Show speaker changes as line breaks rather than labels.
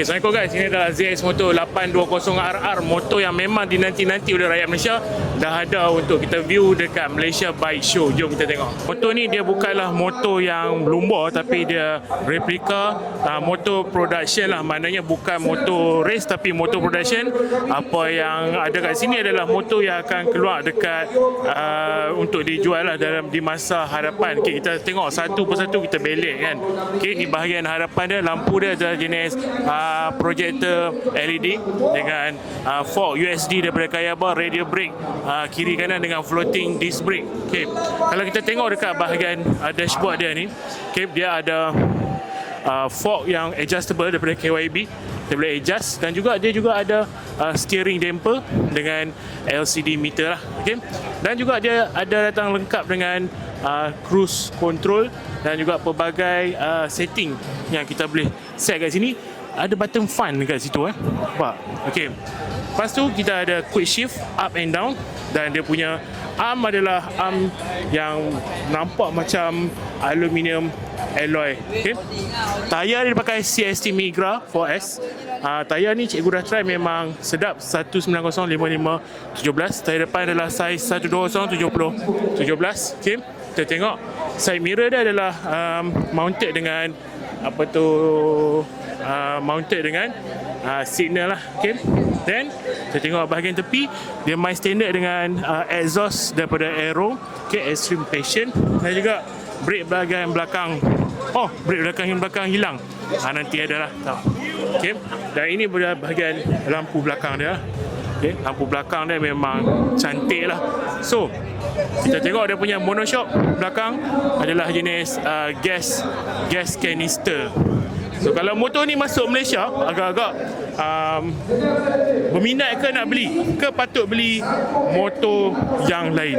Assalamualaikum guys, ini adalah ZX Motor 820RR, motor yang memang dinanti-nanti oleh rakyat Malaysia. Dah ada untuk kita view dekat Malaysia Bike Show. Jom kita tengok. Motor ni dia bukanlah motor yang lumba, tapi dia replika, motor production lah. Maknanya bukan motor race tapi motor production. Apa yang ada kat sini adalah motor yang akan keluar dekat untuk dijual lah di masa hadapan. Okay, kita tengok satu persatu, kita belik kan. Okay, ni bahagian hadapan dia, lampu dia adalah jenis projector LED dengan fork USD daripada Kayaba, radio brake kiri kanan dengan floating disc brake. Okay. Kalau kita tengok dekat bahagian dashboard dia ni, okay, dia ada fork yang adjustable daripada KYB, kita boleh adjust, dan juga dia juga ada steering damper dengan LCD meter lah. Okay. Dan juga dia ada datang lengkap dengan cruise control dan juga pelbagai setting yang kita boleh set kat sini. Ada button fun dekat situ nampak. Okey. Lepas tu kita ada quick shift up and down, dan dia punya arm adalah arm yang nampak macam aluminium alloy. Okey. Tayar dia pakai CST Migra 4S. Tayar ni cikgu dah try, memang sedap. 190 55 17. Tayar depan adalah saiz 120 70 17. Okey. Kita tengok side mirror dia adalah mounted dengan mounted dengan signal lah. Okay. Then kita tengok bahagian tepi, dia main standard dengan exhaust daripada Aero, okay, Extreme Passion, dan juga brake bahagian belakang. Brake belakang hilang. Nanti ada lah. Okay. Dan ini bahagian lampu belakang dia. Okay. Lampu belakang dia memang cantik lah. So kita tengok dia punya monoshock belakang adalah jenis gas canister. So kalau motor ni masuk Malaysia, agak-agak berminat ke nak beli, ke patut beli motor yang lain?